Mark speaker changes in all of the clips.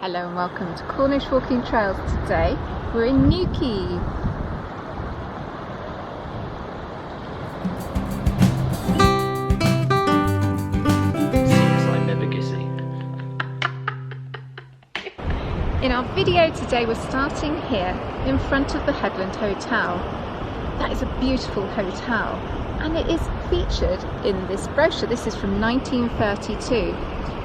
Speaker 1: Hello and welcome to Cornish Walking Trails. Today we're in Newquay.
Speaker 2: Seems like Nebuchadnezzar.
Speaker 1: In our video today we're starting here in front of the Headland Hotel. That is a beautiful hotel and it is featured in this brochure. This is from 1932.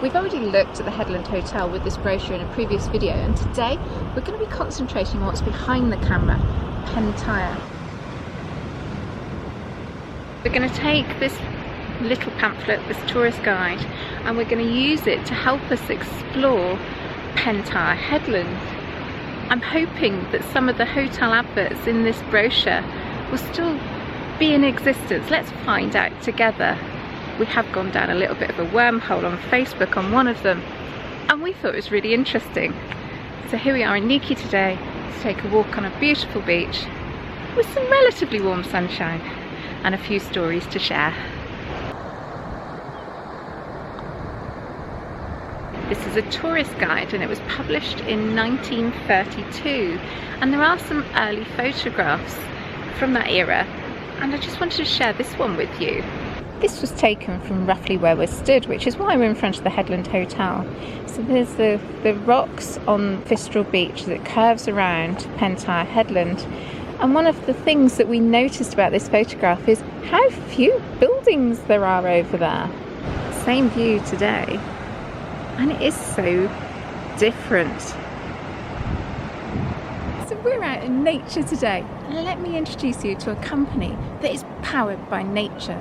Speaker 1: We've already looked at the Headland Hotel with this brochure in a previous video, and today we're going to be concentrating on what's behind the camera, Pentire. We're going to take this little pamphlet, this tourist guide, and we're going to use it to help us explore Pentire Headland. I'm hoping that some of the hotel adverts in this brochure will still be in existence. Let's find out together. We have gone down a little bit of a wormhole on Facebook on one of them, and we thought it was really interesting. So here we are in Newquay today to take a walk on a beautiful beach with some relatively warm sunshine and a few stories to share. This is a tourist guide and it was published in 1932, and there are some early photographs from that era, and I just wanted to share this one with you. This was taken from roughly where we're stood, which is why we're in front of the Headland Hotel. So there's the rocks on Fistral Beach that curves around Pentire Headland. And one of the things that we noticed about this photograph is how few buildings there are over there. Same view today, and it is so different. So we're out in nature today, and let me introduce you to a company that is powered by nature.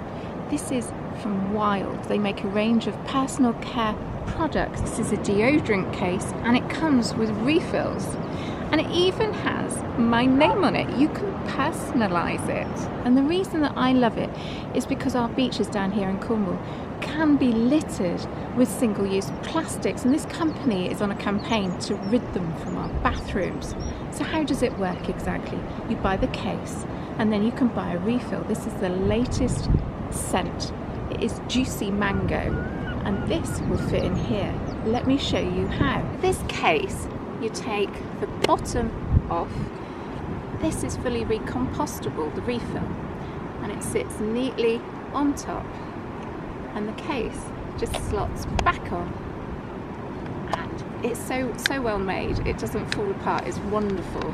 Speaker 1: This is from Wild. They make a range of personal care products. This is a deodorant case and it comes with refills. And it even has my name on it. You can personalise it. And the reason that I love it is because our beaches down here in Cornwall can be littered with single-use plastics, and this company is on a campaign to rid them from our bathrooms. So how does it work exactly? You buy the case and then you can buy a refill. This is the latest scent. It is juicy mango, and this will fit in here. Let me show you how. This case, you take the bottom off. This is fully recompostable, the refill, and it sits neatly on top, and the case just slots back on, and it's so well made, it doesn't fall apart. It's wonderful.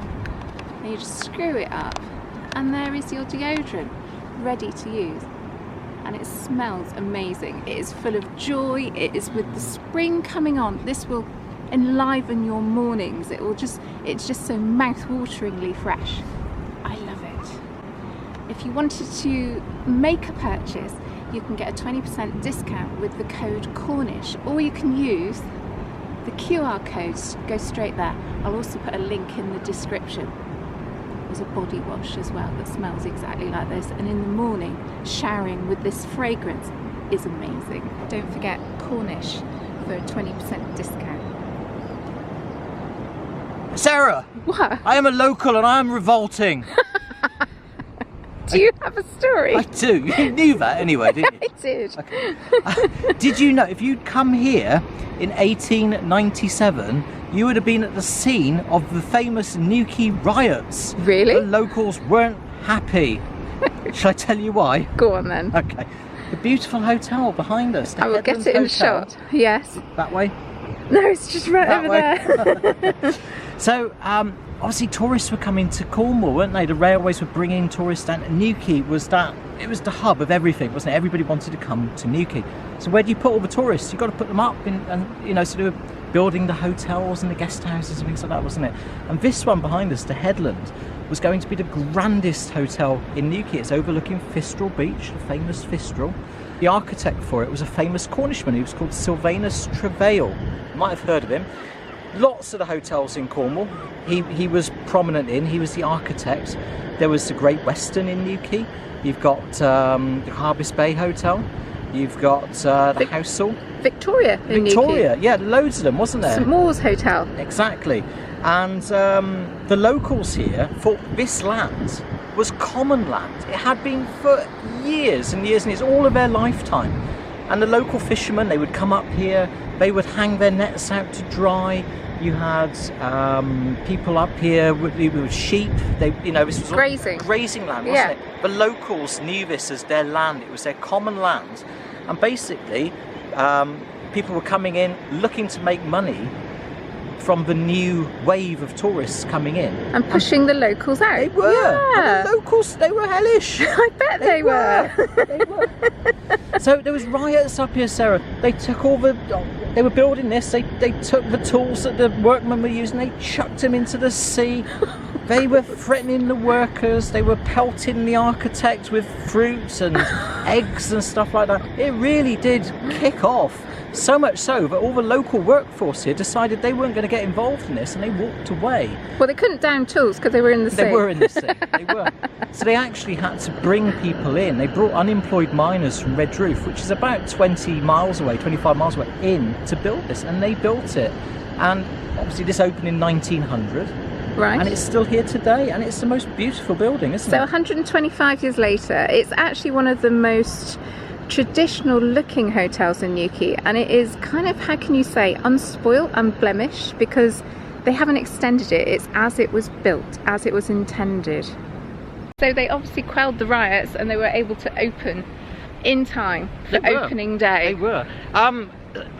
Speaker 1: And you just screw it up and there is your deodorant ready to use. And it smells amazing. It is full of joy. It is with the spring coming on. This will enliven your mornings. It's just so mouth-wateringly fresh. I love it. If you wanted to make a purchase, you can get a 20% discount with the code Cornish, or you can use the QR codes. Go straight there. I'll also put a link in the description. There's a body wash as well that smells exactly like this, and in the morning showering with this fragrance is amazing. Don't forget Cornish for a 20% discount.
Speaker 2: Sarah!
Speaker 1: What?
Speaker 2: I am a local and I am revolting.
Speaker 1: Do you have a story?
Speaker 2: I do. You knew that anyway, didn't you?
Speaker 1: I did.
Speaker 2: Okay. Did you know if you'd come here in 1897, you would have been at the scene of the famous Newquay riots?
Speaker 1: Really?
Speaker 2: The locals weren't happy. Shall I tell you why?
Speaker 1: Go on then.
Speaker 2: Okay. The beautiful hotel behind us.
Speaker 1: I will get it in shot. Yes.
Speaker 2: That way?
Speaker 1: No, it's just right over there.
Speaker 2: So, obviously tourists were coming to Cornwall, weren't they? The railways were bringing tourists down. Newquay was it was the hub of everything, wasn't it? Everybody wanted to come to Newquay. So where do you put all the tourists? You've got to put them up and you know, sort of building the hotels and the guest houses and things like that, wasn't it? And this one behind us, the Headland, was going to be the grandest hotel in Newquay. It's overlooking Fistral Beach, the famous Fistral. The architect for it was a famous Cornishman. He was called Sylvanus Travail. You might have heard of him. Lots of the hotels in Cornwall he was prominent in. He was the architect. There was the Great Western in Newquay. You've got the Harvest Bay Hotel. You've got the Househall.
Speaker 1: Victoria in
Speaker 2: Victoria,
Speaker 1: Newquay.
Speaker 2: yeah, loads of them, wasn't there?
Speaker 1: St Maur's Hotel.
Speaker 2: Exactly. And the locals here thought this land was common land. It had been for years and years and years, all of their lifetime. And the local fishermen, they would come up here, they would hang their nets out to dry. You had people up here with sheep. This was grazing land, wasn't it? The locals knew this as their land. It was their common land, and basically, people were coming in looking to make money from the new wave of tourists coming in
Speaker 1: and pushing the locals out.
Speaker 2: They were. Yeah. The locals, they were hellish.
Speaker 1: I bet they were.
Speaker 2: They were. So there was riots up here, Sarah. They took they were building this. They took the tools that the workmen were using. They chucked them into the sea. They were threatening the workers. They were pelting the architects with fruits and eggs and stuff like that. It really did kick off. So much so that all the local workforce here decided they weren't going to get involved in this, and they walked away.
Speaker 1: Well, they couldn't down tools because they were in the sea.
Speaker 2: They were in the sea. They were. So they actually had to bring people in. They brought unemployed miners from Redroof, which is about 25 miles away, in to build this, and they built it. And obviously this opened in 1900.
Speaker 1: Right.
Speaker 2: And it's still here today, and it's the most beautiful building, isn't it?
Speaker 1: So 125 years later, it's actually one of the most traditional looking hotels in Newquay, and it is kind of, how can you say, unspoilt, unblemished, because they haven't extended it. It's as it was built, as it was intended. So they obviously quelled the riots and they were able to open in time for opening day.
Speaker 2: They were.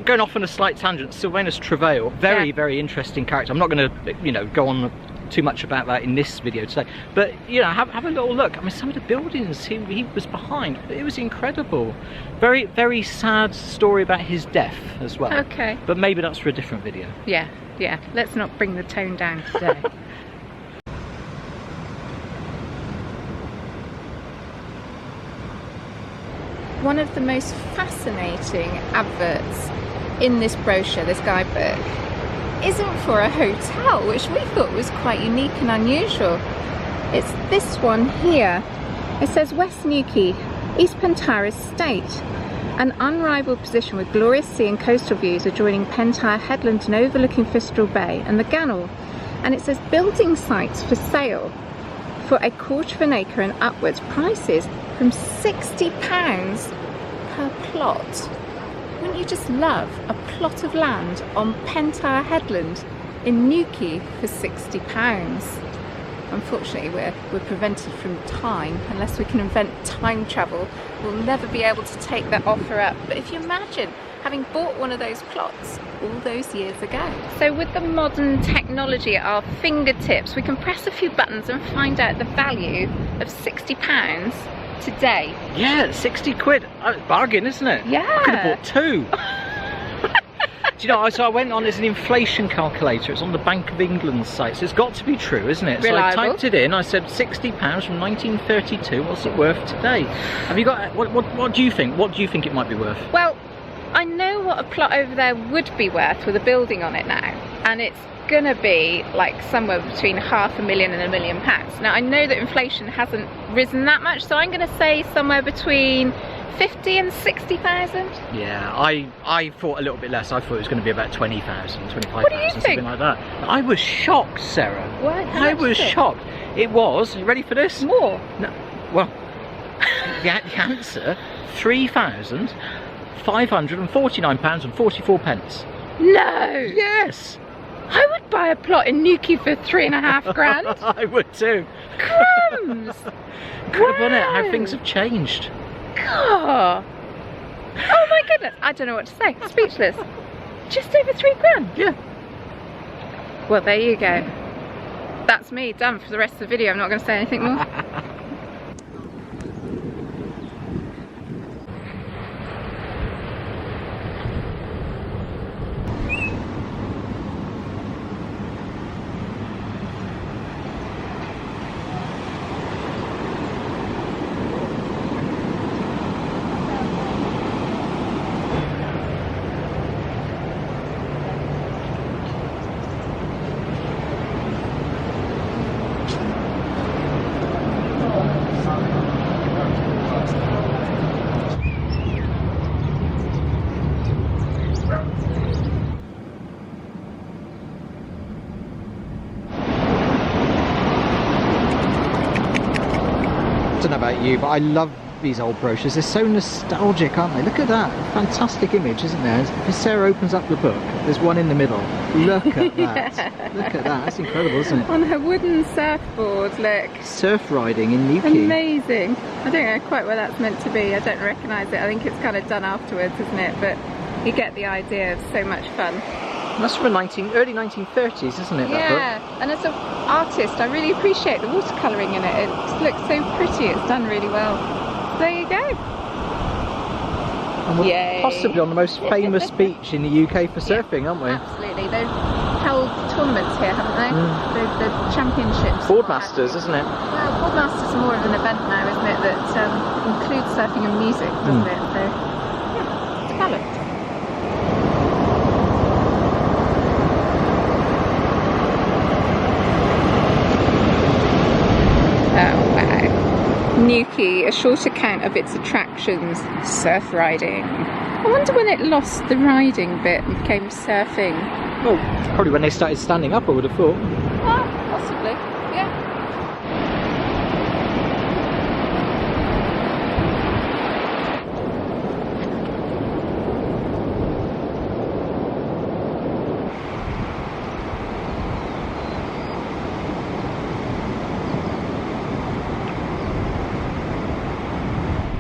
Speaker 2: Going off on a slight tangent, Sylvanus Travail, very interesting character. I'm not going to, go on too much about that in this video today, but have a little look. I mean, some of the buildings he was behind, it was incredible. Very sad story about his death as well.
Speaker 1: Okay,
Speaker 2: but maybe that's for a different video.
Speaker 1: Yeah, let's not bring the tone down today. One of the most fascinating adverts in this brochure, this guidebook, isn't for a hotel, which we thought was quite unique and unusual. It's this one here. It says West Newquay, East Pentire Estate, an unrivaled position with glorious sea and coastal views adjoining Pentire Headland and overlooking Fistral Bay and the Gannel. And it says building sites for sale for a quarter of an acre and upwards, prices from £60 per plot. Wouldn't you just love a plot of land on Pentire Headland in Newquay for £60? Unfortunately, we're prevented from time. Unless we can invent time travel, we'll never be able to take that offer up. But if you imagine having bought one of those plots all those years ago. So with the modern technology at our fingertips, we can press a few buttons and find out the value of £60 today.
Speaker 2: Yeah, 60 quid. Bargain, isn't it?
Speaker 1: Yeah.
Speaker 2: I could have bought two. Do you know, so I went on, there's an inflation calculator. It's on the Bank of England site, so it's got to be true, isn't it?
Speaker 1: Reliable.
Speaker 2: So I typed it in, I said £60 from 1932, what's it worth today? Have you got, what do you think? What do you think it might be worth?
Speaker 1: Well, I know what a plot over there would be worth with a building on it now, and it's gonna be like somewhere between £500,000 and £1 million. Now I know that inflation hasn't risen that much, so I'm gonna say somewhere between 50 and 60,000.
Speaker 2: Yeah, I thought a little bit less. I thought it was going to be about 20,000, 25,000,
Speaker 1: what do you think?
Speaker 2: Something like that. I was shocked, Sarah.
Speaker 1: What?
Speaker 2: I was shocked. It was, you ready for this?
Speaker 1: More?
Speaker 2: No, well, the answer, £3,549.44.
Speaker 1: No!
Speaker 2: Yes!
Speaker 1: I would buy a plot in Newquay for £3,500.
Speaker 2: I would too.
Speaker 1: Crumbs!
Speaker 2: Incredible, isn't it? How things have changed.
Speaker 1: God. Oh my goodness, I don't know what to say. Speechless. Just over £3,000.
Speaker 2: Yeah.
Speaker 1: Well, there you go. That's me done for the rest of the video. I'm not going to say anything more.
Speaker 3: I don't know about you, but I love
Speaker 2: these old brochures. They're so nostalgic, aren't they? Look at that. Fantastic image, isn't there? If Sarah opens up the book, there's one in the middle. Look at that.
Speaker 1: Yeah.
Speaker 2: Look at that. That's incredible, isn't it?
Speaker 1: On her wooden surfboard, look.
Speaker 2: Surf riding in Newquay.
Speaker 1: Amazing. I don't know quite where that's meant to be. I don't recognise it. I think it's kind of done afterwards, isn't it? But you get the idea of so much fun.
Speaker 2: That's from the early 1930s, isn't it, that
Speaker 1: Yeah,
Speaker 2: book?
Speaker 1: and as an artist, I really appreciate the watercolouring in it. It just looks so pretty. It's done really well. There you go.
Speaker 2: And we're
Speaker 1: Yay.
Speaker 2: possibly on the most famous beach in the UK for surfing, aren't we?
Speaker 1: Absolutely. They've held tournaments here, haven't they? The championships.
Speaker 2: Boardmasters, isn't it?
Speaker 1: Well, Boardmasters are more of an event now, isn't it? That includes surfing and music, doesn't it? So, yeah, it's developed. Oh wow. Newquay, a short account of its attractions, surf riding. I wonder when it lost the riding bit and became surfing.
Speaker 2: Well, probably when they started standing up, I would have thought.
Speaker 1: Well, possibly, yeah.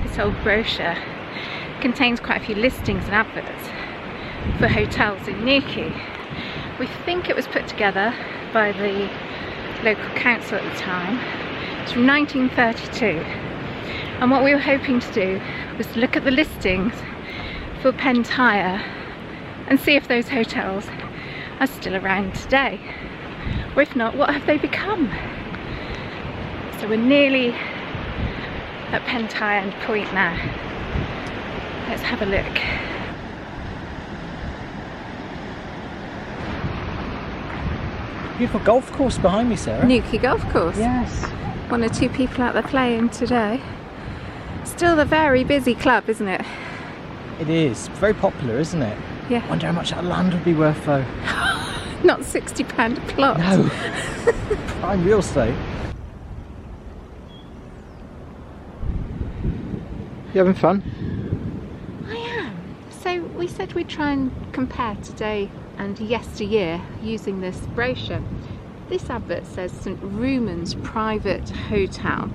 Speaker 1: This old brochure contains quite a few listings and adverts for hotels in Newquay. We think it was put together by the local council at the time. It's from 1932, and what we were hoping to do was to look at the listings for Pentire and see if those hotels are still around today, or if not, what have they become. So we're nearly at Pentire End Point now. Let's have a look.
Speaker 2: Beautiful golf course behind me, Sarah.
Speaker 1: Newquay Golf Course.
Speaker 2: Yes.
Speaker 1: One or two people out there playing today. Still a very busy club, isn't it?
Speaker 2: It is. Very popular, isn't it?
Speaker 1: Yeah.
Speaker 2: Wonder how much that land would be worth, though.
Speaker 1: Not £60 a plot.
Speaker 2: No. Prime real estate. You having fun?
Speaker 1: I am. So we said we'd try and compare today and yesteryear using this brochure. This advert says St Rumon's Private Hotel,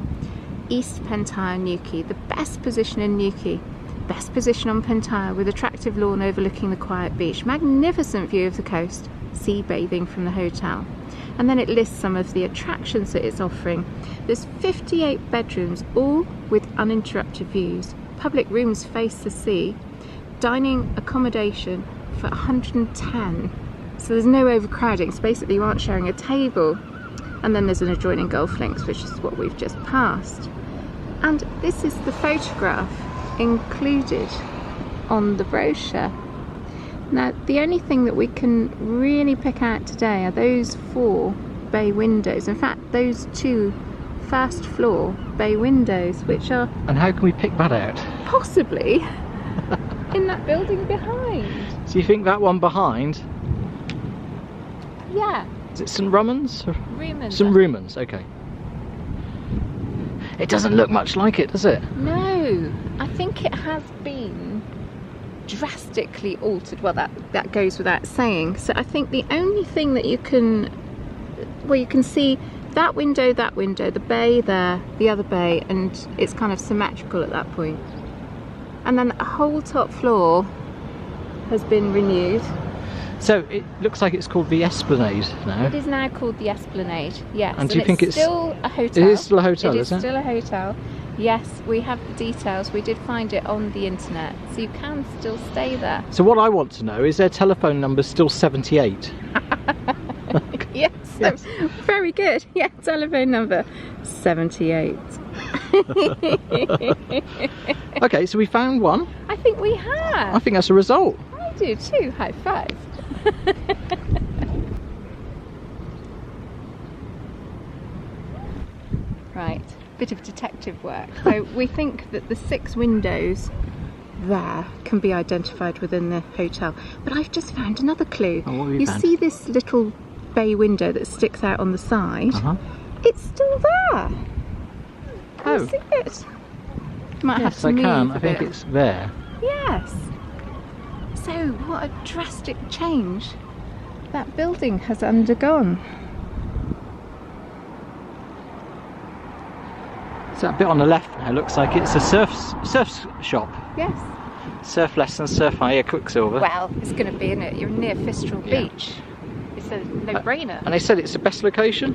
Speaker 1: East Pentire, Newquay, the best position in Newquay, best position on Pentire with attractive lawn overlooking the quiet beach, magnificent view of the coast, sea bathing from the hotel. And then it lists some of the attractions that it's offering. There's 58 bedrooms, all with uninterrupted views. Public rooms face the sea, dining accommodation for 110. So there's no overcrowding, so basically you aren't sharing a table. And then there's an adjoining golf links, which is what we've just passed. And this is the photograph included on the brochure. Now, the only thing that we can really pick out today are those 4 bay windows. In fact, those 2 first floor bay windows, which are...
Speaker 2: And how can we pick that out?
Speaker 1: Possibly in that building behind.
Speaker 2: So you think that one behind?
Speaker 1: Yeah.
Speaker 2: Is it St Rumon's?
Speaker 1: Rumon.
Speaker 2: St Rumon's, okay. It doesn't look much like it, does it?
Speaker 1: No, I think it has been drastically altered. Well, that goes without saying. So I think the only thing that you can, well, you can see that window, the bay there, the other bay, and it's kind of symmetrical at that point. And then the whole top floor has been renewed.
Speaker 2: So it looks like it's called the Esplanade now.
Speaker 1: It is now called the Esplanade, yes.
Speaker 2: And do you think it's
Speaker 1: still a hotel?
Speaker 2: It is still a hotel,
Speaker 1: It
Speaker 2: is
Speaker 1: is
Speaker 2: it?
Speaker 1: still a hotel. Yes, we have the details. We did find it on the internet, so you can still stay there.
Speaker 2: So what I want to know is their telephone number still 78?
Speaker 1: Yes,
Speaker 2: Yes.
Speaker 1: very good. Yeah, telephone number 78.
Speaker 2: Okay, so we found one.
Speaker 1: I think we have.
Speaker 2: I think that's a result.
Speaker 1: I do too. High five. Right, bit of detective work. So we think that the 6 windows there can be identified within the hotel. But I've just found another clue.
Speaker 2: Oh, what have you
Speaker 1: You
Speaker 2: found?
Speaker 1: see this little bay window that sticks out on the side?
Speaker 2: Uh-huh.
Speaker 1: It's still there. Can
Speaker 2: Oh.
Speaker 1: you see it? Might have
Speaker 2: Yes,
Speaker 1: to
Speaker 2: I
Speaker 1: move
Speaker 2: can.
Speaker 1: a
Speaker 2: I think
Speaker 1: bit.
Speaker 2: it's there.
Speaker 1: Yes. So what a drastic change that building has undergone.
Speaker 2: So that bit on the left now looks like it's a surf shop.
Speaker 1: Yes.
Speaker 2: Surf lessons, surf hire, Quicksilver.
Speaker 1: Well, it's going to be, isn't it? You're near Fistral
Speaker 2: Yeah.
Speaker 1: Beach. It's a no-brainer.
Speaker 2: And they said it's the best location?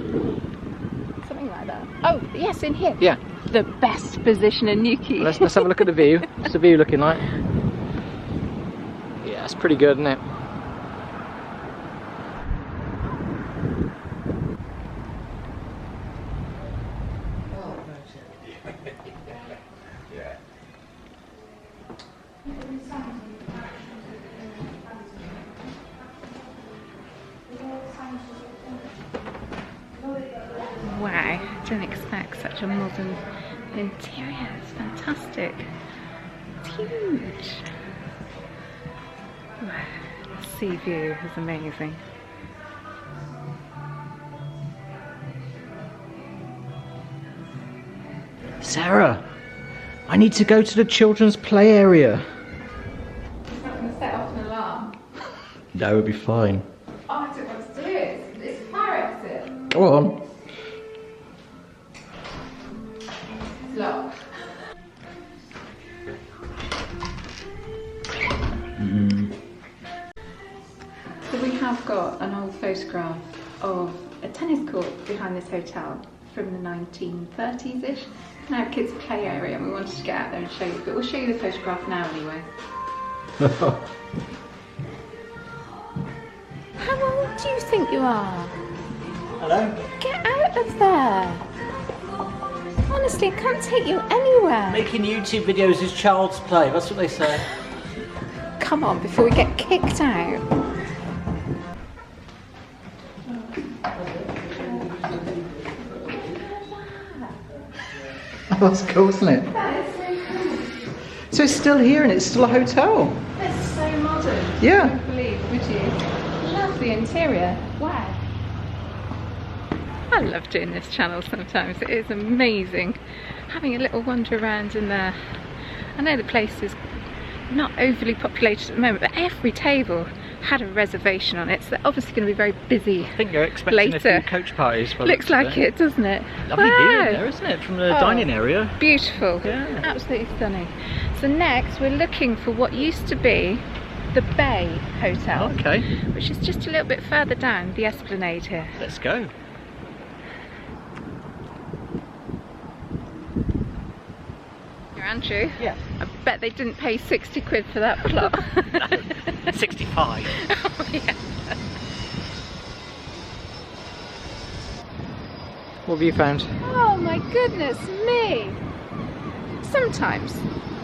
Speaker 1: Something like that. Oh, yes, in here.
Speaker 2: Yeah.
Speaker 1: The best position in Newquay.
Speaker 2: Let's have a look at the view. What's the view looking like? Yeah, it's pretty good, isn't it?
Speaker 1: Wow, didn't expect such a modern interior. It's fantastic. It's huge. Wow, the sea view is amazing.
Speaker 2: Sarah, I need to go to the children's play area.
Speaker 1: It's not going to set off an alarm.
Speaker 2: No, it'll be fine.
Speaker 1: Oh, I don't want to do it. It's fire exit.
Speaker 2: Go on.
Speaker 1: It's locked. So we have got an old photograph of a tennis court behind this hotel from the 1930s-ish. Now kids' play area, and we wanted to get out there and show you, but we'll show you the photograph now anyway. How old do you think you are?
Speaker 2: Hello?
Speaker 1: Get out of there! Honestly, I can't take you anywhere.
Speaker 2: Making YouTube videos is child's play, that's what they say.
Speaker 1: Come on, before we get kicked out.
Speaker 2: Oh, that's cool, isn't it?
Speaker 1: That is so cool.
Speaker 2: So it's still here and it's still a hotel.
Speaker 1: It's so modern.
Speaker 2: Yeah.
Speaker 1: You wouldn't believe, would you? Love the interior. Wow. I love doing this channel sometimes. It is amazing. Having a little wander around in there. I know the place is not overly populated at the moment, but every table had a reservation on it, so they're obviously going to be very busy.
Speaker 2: I think you're expecting
Speaker 1: later.
Speaker 2: a few coach parties.
Speaker 1: Looks like it, doesn't it?
Speaker 2: Lovely view
Speaker 1: Wow.
Speaker 2: in there, isn't it? From the
Speaker 1: Oh.
Speaker 2: dining area.
Speaker 1: Beautiful.
Speaker 2: Yeah.
Speaker 1: Absolutely stunning. So next we're looking for what used to be the Bay Hotel,
Speaker 2: Okay,
Speaker 1: which is just a little bit further down the esplanade here.
Speaker 2: let's go.
Speaker 1: Andrew,
Speaker 2: Yeah.
Speaker 1: I bet they didn't pay 60 quid for that plot.
Speaker 2: 65.
Speaker 1: Oh, yeah.
Speaker 2: What have you found?
Speaker 1: Oh my goodness me! Sometimes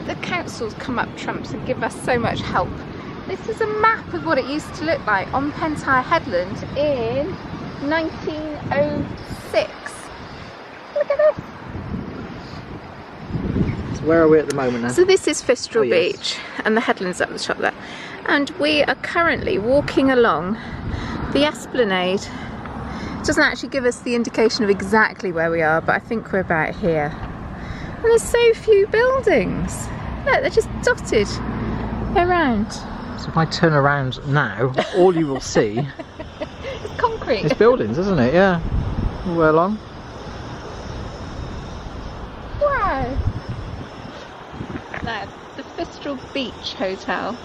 Speaker 1: the councils come up trumps and give us so much help. This is a map of what it used to look like on Pentire Headland in 1906. Look at this!
Speaker 2: So where are we at the moment now?
Speaker 1: So this is Fistral
Speaker 2: Oh, yes.
Speaker 1: Beach and the headlands up the top there. And we are currently walking along the esplanade. It doesn't actually give us the indication of exactly where we are, but I think we're about here. And there's so few buildings. Look, they're just dotted around.
Speaker 2: So if I turn around now, all you will see
Speaker 1: It's concrete.
Speaker 2: is buildings, isn't it? Yeah. All the way along.
Speaker 1: Wow. Now, the Fistral Beach Hotel.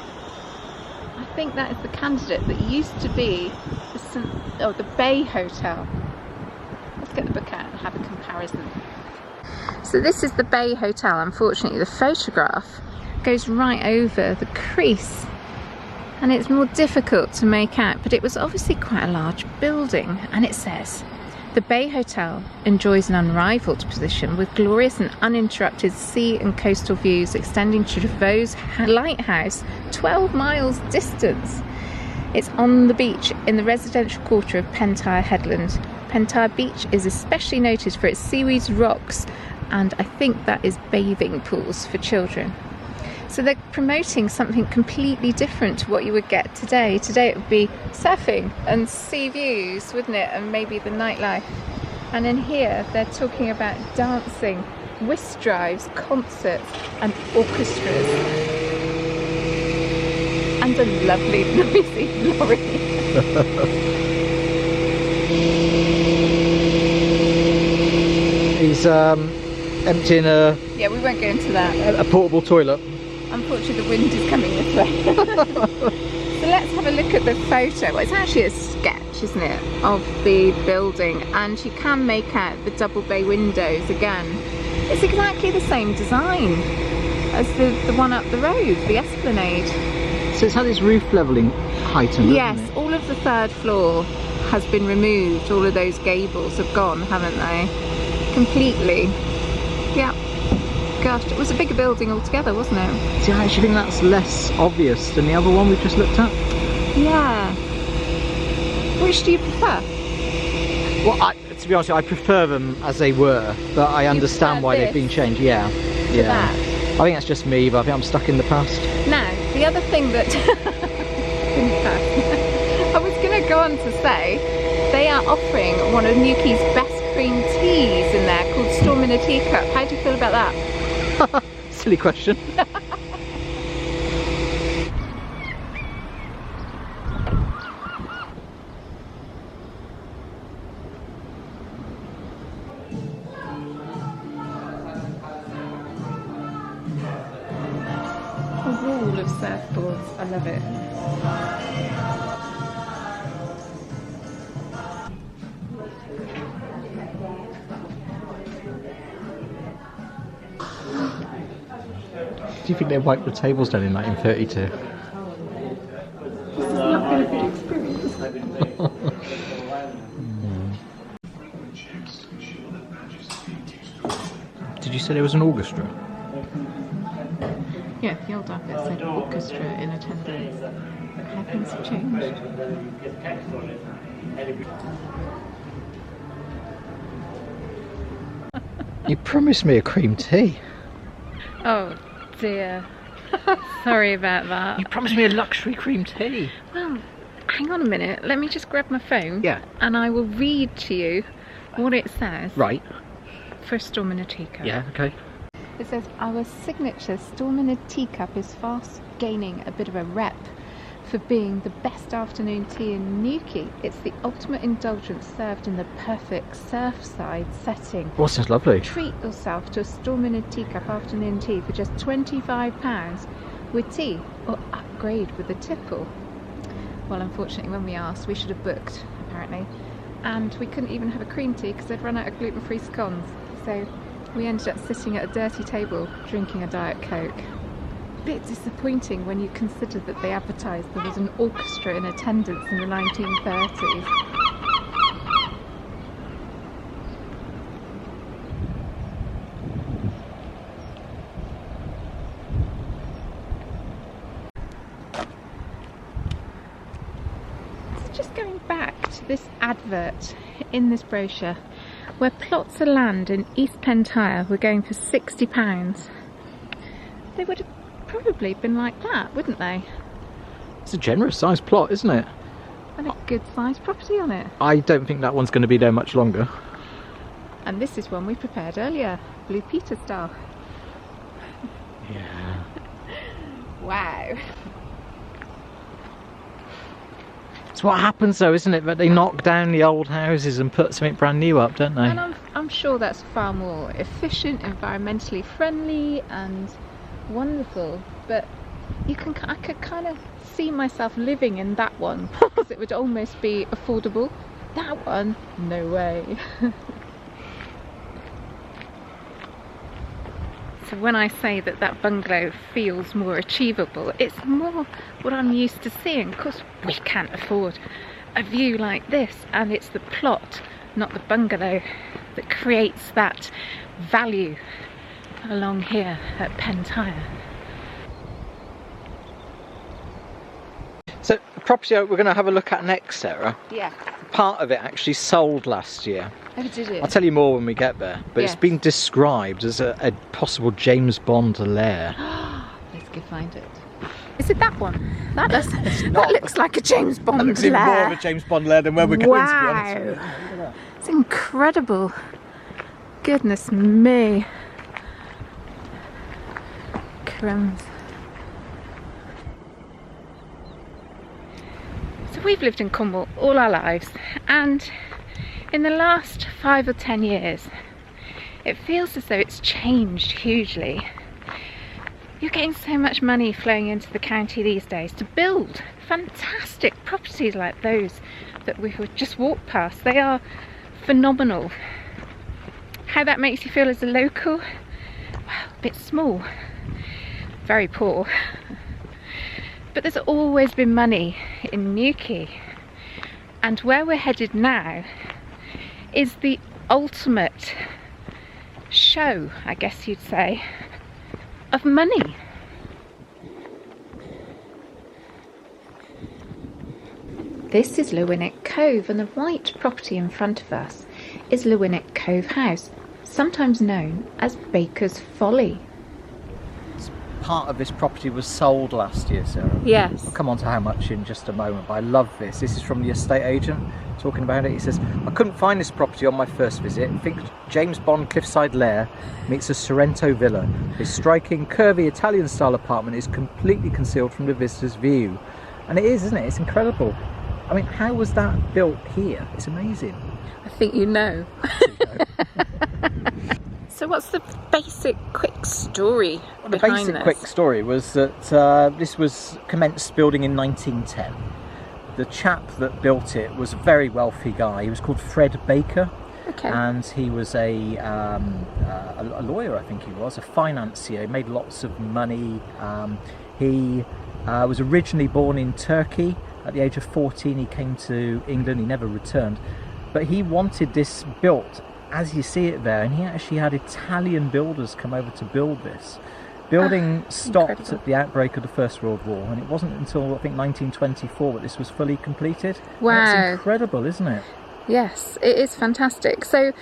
Speaker 1: I think that is the candidate that used to be the Bay Hotel. Let's get the book out and have a comparison. So this is the Bay Hotel. Unfortunately, the photograph goes right over the crease and it's more difficult to make out, but it was obviously quite a large building. And it says, the Bay Hotel enjoys an unrivaled position with glorious and uninterrupted sea and coastal views extending to Vaux Lighthouse, 12 miles distance. It's on the beach in the residential quarter of Pentire Headland. Pentire Beach is especially noted for its seaweed rocks, and I think that is bathing pools for children. So they're promoting something completely different to what you would get today. Today it would be surfing and sea views, wouldn't it? And maybe the nightlife. And in here they're talking about dancing whist drives, concerts and orchestras. And a lovely noisy lorry.
Speaker 2: He's emptying
Speaker 1: Yeah, we won't go into that.
Speaker 2: a portable toilet.
Speaker 1: Unfortunately, the wind is coming this way. So let's have a look at the photo. Well, it's actually a sketch, isn't it, of the building, and you can make out the double bay windows again. It's exactly the same design as the one up the road, the Esplanade.
Speaker 2: So it's had its roof levelling heightened,
Speaker 1: Yes,
Speaker 2: hasn't it?
Speaker 1: all of the third floor has been removed. All of those gables have gone, haven't they? Completely. Yeah. Gosh, it was a bigger building altogether, wasn't it?
Speaker 2: See, I actually think that's less obvious than the other one we've just looked at.
Speaker 1: Yeah. Which do you prefer?
Speaker 2: Well, to be honest, I prefer them as they were, but I understand why they've been changed. Yeah, yeah.
Speaker 1: That.
Speaker 2: I think that's just me, but I think I'm stuck in the past.
Speaker 1: Now, the other thing that I was going to go on to say, they are offering one of Newquay's best cream teas in there called Storm in a Teacup. How do you feel about that?
Speaker 2: Silly question.
Speaker 1: A wall of surfboards. I love it.
Speaker 2: Do you think they wiped the tables down in 1932?
Speaker 1: This has not been a good experience.
Speaker 2: Did you say there was an orchestra?
Speaker 1: Yeah, the old outfit said orchestra in attendance. How things have changed.
Speaker 2: You promised me a cream tea.
Speaker 1: Oh dear. Sorry about that.
Speaker 2: You promised me a luxury cream tea.
Speaker 1: Well, hang on a minute. Let me just grab my phone.
Speaker 2: Yeah.
Speaker 1: And I will read to you what it says.
Speaker 2: Right.
Speaker 1: For Storm in a Teacup.
Speaker 2: Yeah, okay.
Speaker 1: It says, our signature Storm in a Teacup is fast gaining a bit of a rep for being the best afternoon tea in Newquay. It's the ultimate indulgence served in the perfect surfside setting.
Speaker 2: Oh, sounds lovely.
Speaker 1: Treat yourself to a Storm in a Teacup afternoon tea for just £25 with tea, or upgrade with a tipple. Well, unfortunately, when we asked, we should have booked, apparently. And we couldn't even have a cream tea because they'd run out of gluten-free scones. So we ended up sitting at a dirty table drinking a Diet Coke. Bit disappointing when you consider that they advertised there was an orchestra in attendance in the 1930s. So just going back to this advert in this brochure, where plots of land in East Pentire were going for £60, they would have probably been like that, wouldn't they?
Speaker 2: It's a generous sized plot, isn't it?
Speaker 1: And a good sized property on it.
Speaker 2: I don't think that one's going to be there much longer.
Speaker 1: And this is one we prepared earlier, Blue Peter style.
Speaker 2: Yeah.
Speaker 1: Wow.
Speaker 2: It's what happens though, isn't it? That they knock down the old houses and put something brand new up, don't they?
Speaker 1: And I'm sure that's far more efficient, environmentally friendly and wonderful. But I could kind of see myself living in that one because it would almost be affordable. That one, no way. So when I say that that bungalow feels more achievable, it's more what I'm used to seeing. Of course, we can't afford a view like this, and it's the plot, not the bungalow, that creates that value along here at Pentire.
Speaker 2: So the property we're going to have a look at next, Sarah,
Speaker 1: Yeah.
Speaker 2: part of it actually sold last year.
Speaker 1: Oh, did it?
Speaker 2: I'll tell you more when we get there, but it's
Speaker 1: Yes.
Speaker 2: been described as a possible James Bond Lair.
Speaker 1: Let's go find it. Is it that one? That looks like a James Bond
Speaker 2: That looks even more
Speaker 1: lair.
Speaker 2: of a James Bond Lair than where we're going, to be honest with you.
Speaker 1: Wow. It's incredible. Goodness me. crumbs. So we've lived in Cornwall all our lives, and in the last 5 or 10 years it feels as though it's changed hugely. You're getting so much money flowing into the county these days to build fantastic properties like those that we would just walk past. They are phenomenal. How that makes you feel as a local? Well, a bit small, very poor. But there's always been money in Newquay, and where we're headed now is the ultimate show, I guess you'd say, of money. This is Lewinnock Cove, and the white property in front of us is Lewinnock Cove House, sometimes known as Baker's Folly.
Speaker 2: Part of this property was sold last year, Sarah.
Speaker 1: Yes.
Speaker 2: I'll come on to how much in just a moment, but I love this. This is from the estate agent talking about it. He says, I couldn't find this property on my first visit. I think James Bond Cliffside Lair meets a Sorrento villa. This striking, curvy Italian-style apartment is completely concealed from the visitor's view. And it is, isn't it? It's incredible. I mean, how was that built here? It's amazing.
Speaker 1: I think you know. So what's the basic quick story behind this?
Speaker 2: The basic quick story was that this was commenced building in 1910. The chap that built it was a very wealthy guy. He was called Fred Baker.
Speaker 1: Okay.
Speaker 2: And he was a lawyer, I think he was, a financier. He made lots of money. He was originally born in Turkey. At the age of 14 he came to England. He never returned, but he wanted this built as you see it there, and he actually had Italian builders come over to build this. Building stopped
Speaker 1: incredible.
Speaker 2: at the outbreak of the First World War, and it wasn't until I think 1924 that this was fully completed.
Speaker 1: Wow.
Speaker 2: That's incredible, isn't it?
Speaker 1: Yes, it is fantastic. So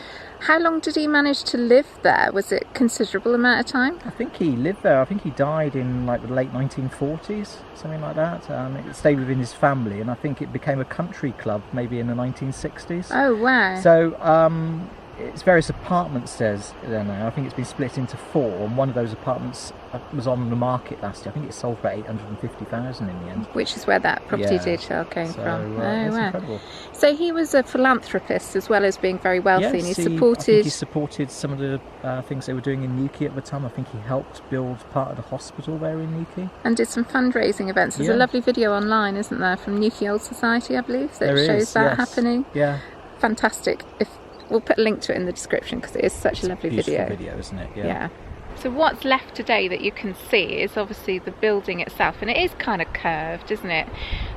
Speaker 1: how long did he manage to live there? Was it a considerable amount of time?
Speaker 2: I think he lived there. I think he died in like the late 1940s, something like that. It stayed within his family, and I think it became a country club maybe in the 1960s.
Speaker 1: Oh, wow.
Speaker 2: So it's various apartments there now. I think it's been split into 4, and one of those apartments was on the market last year. I think it sold for 850,000 in the end.
Speaker 1: Which is where that property detail came
Speaker 2: So,
Speaker 1: from.
Speaker 2: it's
Speaker 1: Wow.
Speaker 2: incredible.
Speaker 1: So he was a philanthropist as well as being very wealthy, and he
Speaker 2: I think
Speaker 1: supported...
Speaker 2: he supported some of the things they were doing in Newquay at the time. I think he helped build part of the hospital there in Newquay.
Speaker 1: and did some fundraising events. There's a lovely video online, isn't there, from Newquay Old Society, I believe, that shows that happening.
Speaker 2: Yeah.
Speaker 1: Fantastic. We'll put a link to it in the description because it is such a lovely
Speaker 2: Beautiful
Speaker 1: video.
Speaker 2: video, isn't it?
Speaker 1: Yeah. So what's left today that you can see is obviously the building itself, and it is kind of curved, isn't it?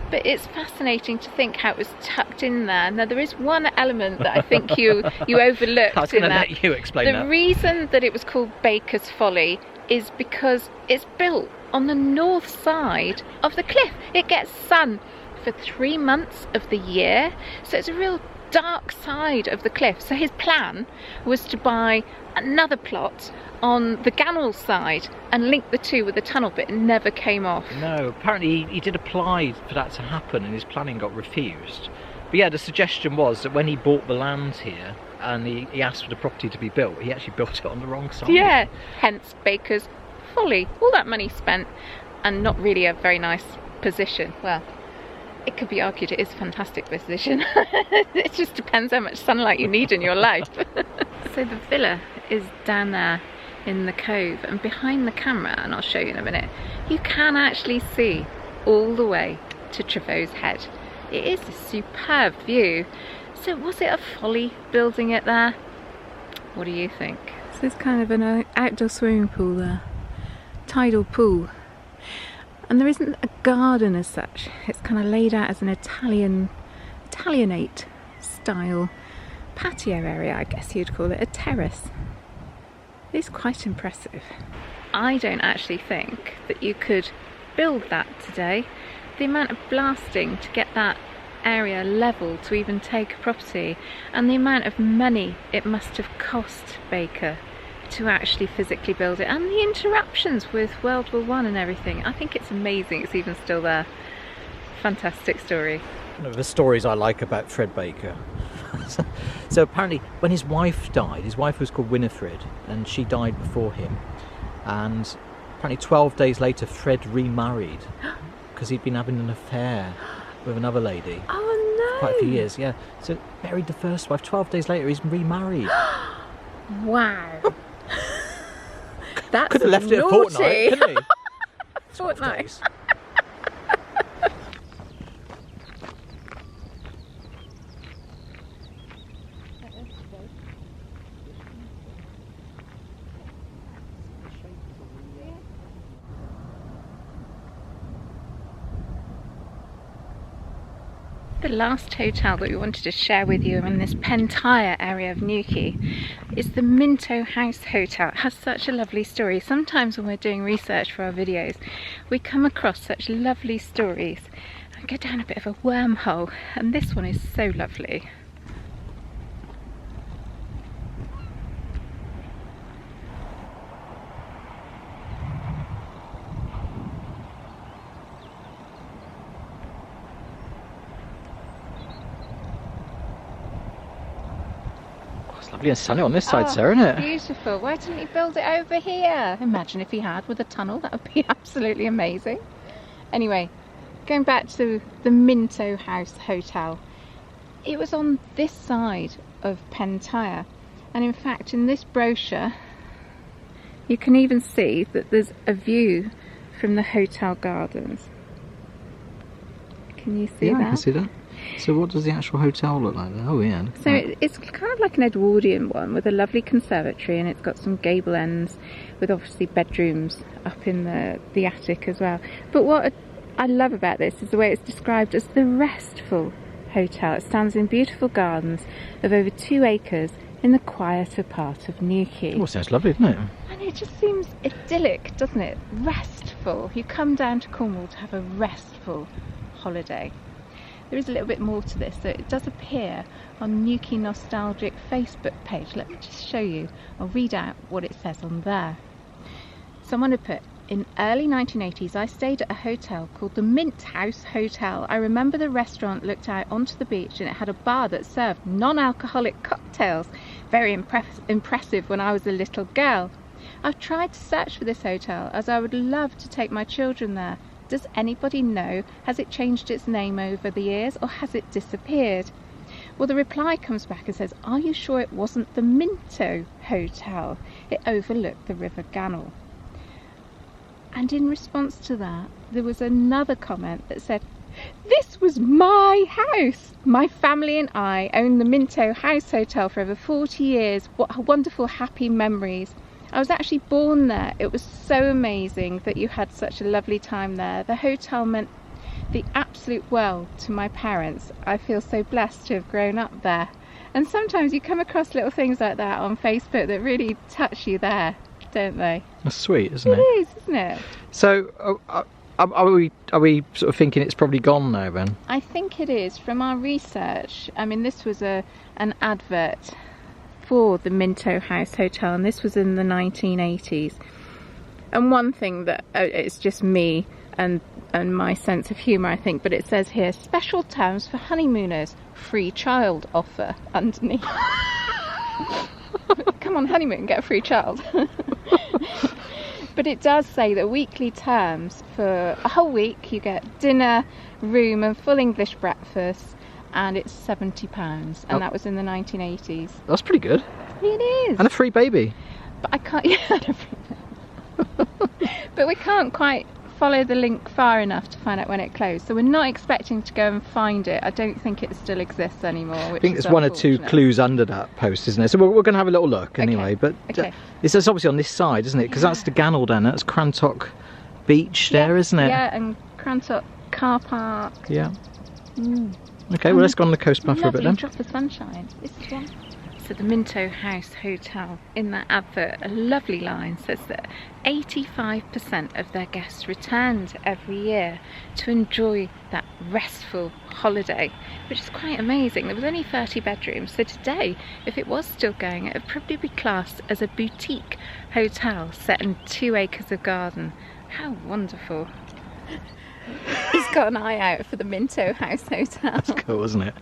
Speaker 1: But it's fascinating to think how it was tucked in there. Now there is one element that I think you overlooked.
Speaker 2: I was going to let you explain that.
Speaker 1: The reason that it was called Baker's Folly is because it's built on the north side of the cliff. It gets sun for 3 months of the year, so it's a real dark side of the cliff. So his plan was to buy another plot on the Ganwell side and link the two with a tunnel, but it never came off.
Speaker 2: No, apparently he did apply for that to happen and his planning got refused. But yeah, the suggestion was that when he bought the land here and he asked for the property to be built, he actually built it on the wrong side.
Speaker 1: Yeah, hence Baker's Folly. All that money spent and not really a very nice position. Well, it could be argued it is a fantastic position. It just depends how much sunlight you need in your life. So the villa is down there in the cove, and behind the camera, and I'll show you in a minute, you can actually see all the way to Trevose Head. It is a superb view. So was it a folly building it there? What do you think? So there's kind of an outdoor swimming pool there, tidal pool. And there isn't a garden as such. It's kind of laid out as an Italianate style patio area, I guess you'd call it, a terrace. It's quite impressive. I don't actually think that you could build that today. The amount of blasting to get that area level to even take a property, and the amount of money it must have cost Baker to actually physically build it, and the interruptions with World War I and everything. I think it's amazing it's even still there. Fantastic story.
Speaker 2: One of the stories I like about Fred Baker. So apparently when his wife died, his wife was called Winifred and she died before him, and apparently 12 days later Fred remarried because he'd been having an affair with another lady.
Speaker 1: Oh no!
Speaker 2: Quite a few years, yeah. So buried the first wife. 12 days later, he's remarried.
Speaker 1: Wow. That's
Speaker 2: Could have left it a fortnight, couldn't he?
Speaker 1: Fortnight. The last hotel that we wanted to share with you in this Pentire area of Newquay is the Minto House Hotel. It has such a lovely story. Sometimes when we're doing research for our videos, we come across such lovely stories and go down a bit of a wormhole, and this one is so lovely.
Speaker 2: Lovely and sunny on this side, Sarah, isn't it?
Speaker 1: Beautiful. Why didn't he build it over here? Imagine if he had, with a tunnel. That would be absolutely amazing. Anyway, going back to the Minto House Hotel. It was on this side of Pentire, and in fact in this brochure you can even see that there's a view from the hotel gardens. Can you see that?
Speaker 2: Yeah, I can see that. So what does the actual hotel look like there? Oh yeah.
Speaker 1: So it's kind of like an Edwardian one with a lovely conservatory, and it's got some gable ends with obviously bedrooms up in the attic as well. But what I love about this is the way it's described as the restful hotel. It stands in beautiful gardens of over 2 acres in the quieter part of Newquay.
Speaker 2: Oh, sounds lovely, doesn't it?
Speaker 1: And it just seems idyllic, doesn't it? Restful. You come down to Cornwall to have a restful holiday. There is a little bit more to this, so it does appear on Newquay Nostalgic Facebook page. Let me just show you. I'll read out what it says on there. Someone had put, in early 1980s I stayed at a hotel called the Minto House Hotel. I remember the restaurant looked out onto the beach and it had a bar that served non-alcoholic cocktails. Very impressive when I was a little girl. I've tried to search for this hotel as I would love to take my children there. Does anybody know? Has it changed its name over the years, or has it disappeared? Well, the reply comes back and says, are you sure it wasn't the Minto Hotel? It overlooked the River Gannel. And in response to that, there was another comment that said, this was my house. My family and I owned the Minto House Hotel for over 40 years. What wonderful, happy memories. I was actually born there. It was so amazing that you had such a lovely time there. The hotel meant the absolute world to my parents. I feel so blessed to have grown up there. And sometimes you come across little things like that on Facebook that really touch you there, don't they?
Speaker 2: That's sweet, isn't it?
Speaker 1: It is, isn't it?
Speaker 2: So are we sort of thinking it's probably gone now then?
Speaker 1: I think it is. From our research, I mean, this was an advert for the Minto House Hotel, and this was in the 1980s. And one thing that it's just me and my sense of humour, I think, but it says here, special terms for honeymooners, free child offer underneath. Come on honeymoon, get a free child. But it does say that weekly terms for a whole week you get dinner, room and full English breakfast, and it's £70, and that was in the 1980s.
Speaker 2: That's pretty good.
Speaker 1: It is.
Speaker 2: And a free baby.
Speaker 1: But I can't. Yeah, and a free baby. But we can't quite follow the link far enough to find out when it closed. So we're not expecting to go and find it. I don't think it still exists anymore.
Speaker 2: I think there's 1 or 2 clues under that post, isn't there? So we're going to have a little look anyway. Okay. But it's obviously on this side, isn't it? Because that's the Gannel down there. That's Crantock Beach there, isn't it?
Speaker 1: Yeah, and Crantock car park.
Speaker 2: Yeah. Okay, well let's go on the coast path for a bit then.
Speaker 1: Drop of sunshine. This is one. So the Minto House Hotel, in that advert, a lovely line says that 85% of their guests returned every year to enjoy that restful holiday, which is quite amazing. There was only 30 bedrooms, so today, if it was still going, it would probably be classed as a boutique hotel set in 2 acres of garden. How wonderful. He's got an eye out for the Minto House Hotel.
Speaker 2: That's cool, isn't it?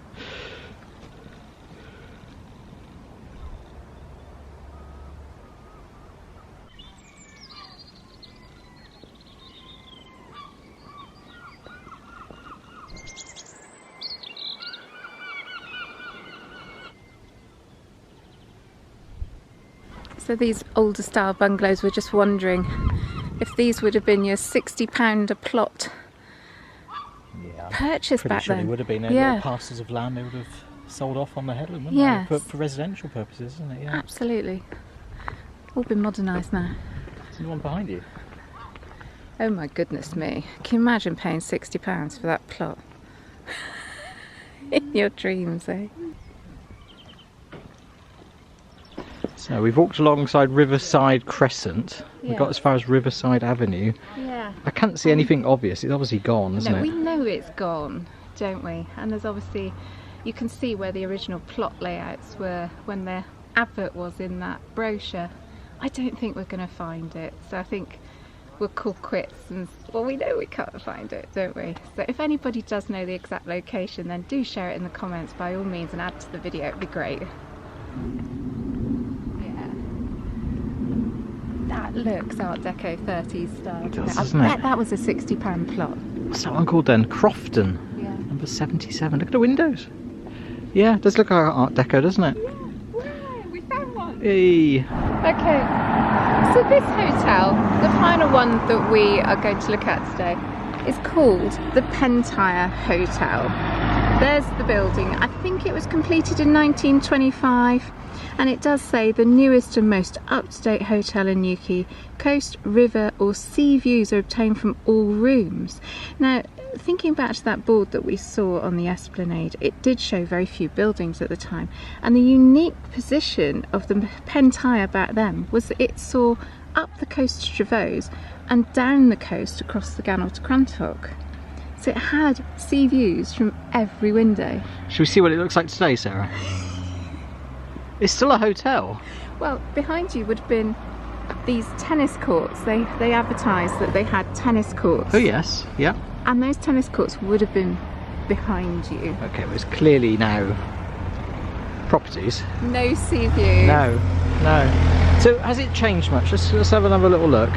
Speaker 1: So these older style bungalows, we're just wondering if these would have been your £60 a plot purchase back then.
Speaker 2: Pretty sure they would have been. Little parcels of land they would have sold off on the headland, wouldn't they? For residential purposes, isn't it? Yeah.
Speaker 1: Absolutely. All been modernised now.
Speaker 2: There's the one behind you.
Speaker 1: Oh my goodness me. Can you imagine paying £60 for that plot? In your dreams, eh?
Speaker 2: So we've walked alongside Riverside Crescent. We got as far as Riverside Avenue.
Speaker 1: Yeah.
Speaker 2: I can't see anything obvious. It's obviously gone, isn't it?
Speaker 1: We know it's gone, don't we? And there's obviously, you can see where the original plot layouts were when the advert was in that brochure. I don't think we're going to find it. So I think we'll call quits. And well, we know we can't find it, don't we? So if anybody does know the exact location, then do share it in the comments by all means and add to the video. It'd be great. That looks Art Deco 30s style.
Speaker 2: Doesn't
Speaker 1: I
Speaker 2: it?
Speaker 1: bet that was a £60 plot.
Speaker 2: What's that one called then? Crofton.
Speaker 1: Yeah.
Speaker 2: Number 77. Look at the windows. Yeah, it does look like Art Deco, doesn't it?
Speaker 1: Yeah, we found one.
Speaker 2: Hey.
Speaker 1: Okay, so this hotel, the final one that we are going to look at today, is called the Pentire Hotel. There's the building. I think it was completed in 1925. And it does say the newest and most up-to-date hotel in Newquay. Coast, river or sea views are obtained from all rooms. Now, thinking back to that board that we saw on the Esplanade, it did show very few buildings at the time. And the unique position of the Pentire back then was that it saw up the coast to Trevose and down the coast across the Gannel to Crantock. So it had sea views from every window.
Speaker 2: Should we see what it looks like today, Sarah? It's still a hotel.
Speaker 1: Well, behind you would have been these tennis courts. They advertised that they had tennis courts.
Speaker 2: Oh yes, yeah.
Speaker 1: And those tennis courts would have been behind you.
Speaker 2: Okay, well it's clearly now properties.
Speaker 1: No sea view.
Speaker 2: No, no. So has it changed much? Let's have another little look.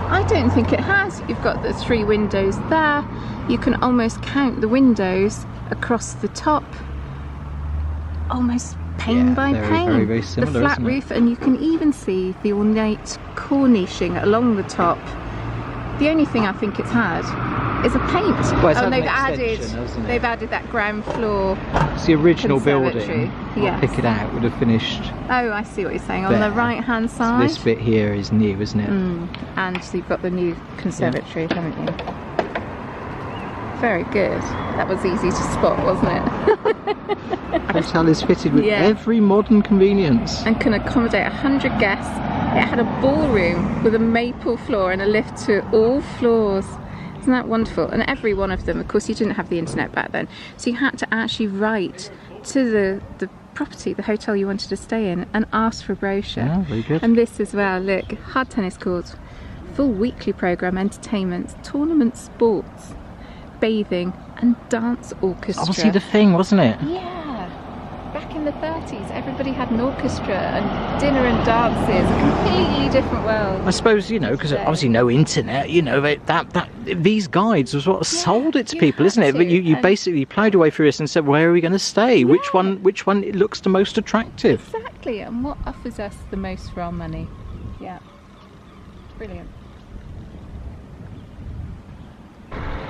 Speaker 1: I don't think it has. You've got the 3 windows there. You can almost count the windows across the top. Almost pane by pane.
Speaker 2: Very similar,
Speaker 1: the flat
Speaker 2: isn't it?
Speaker 1: roof, and you can even see the ornate cornishing along the top. The only thing I think it's had is a paint.
Speaker 2: Well,
Speaker 1: and they've added that ground floor.
Speaker 2: It's the original building.
Speaker 1: Yes.
Speaker 2: Pick it out would have finished.
Speaker 1: Oh, I see what you're saying. On the right hand side.
Speaker 2: So this bit here is new, isn't it?
Speaker 1: And so you've got the new conservatory, haven't you? Very good. That was easy to spot, wasn't it?
Speaker 2: The hotel is fitted with every modern convenience
Speaker 1: and can accommodate 100 guests. It had a ballroom with a maple floor and a lift to all floors. Isn't that wonderful? And every one of them, of course, you didn't have the internet back then, so you had to actually write to the property, the hotel you wanted to stay in, and ask for a brochure.
Speaker 2: Yeah, very good.
Speaker 1: And this as well, look, hard tennis courts, full weekly programme, entertainments, tournament sports, bathing and dance orchestra.
Speaker 2: Obviously the thing, wasn't it?
Speaker 1: Yeah. Back in the 30s, everybody had an orchestra and dinner and dances, a completely different world.
Speaker 2: I suppose, you know, because obviously no internet, you know, that these guides was what sold it to people, isn't it? But you basically ploughed your way through this and said, where are we going to stay? Yeah. Which one looks the most attractive?
Speaker 1: Exactly, and what offers us the most for our money. Yeah. Brilliant.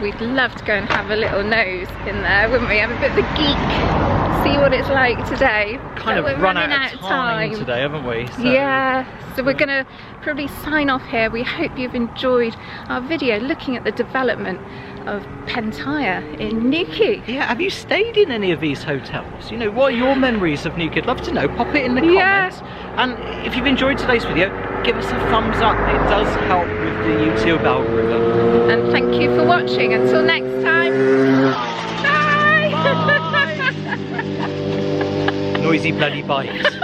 Speaker 1: We'd love to go and have a little nose in there, wouldn't we? Have a bit of a geek, see what it's like today.
Speaker 2: Kind of run out of time today, haven't we? So.
Speaker 1: Yeah, so we're going to probably sign off here. We hope you've enjoyed our video looking at the development of Pentire in Newquay.
Speaker 2: Yeah, have you stayed in any of these hotels? You know, what are your memories of Newquay? I'd love to know. Pop it in the comments. And if you've enjoyed today's video, give us a thumbs up. It does help with the YouTube algorithm.
Speaker 1: And thank you for watching. Until next time. Bye!
Speaker 2: Bye. Noisy bloody bikes.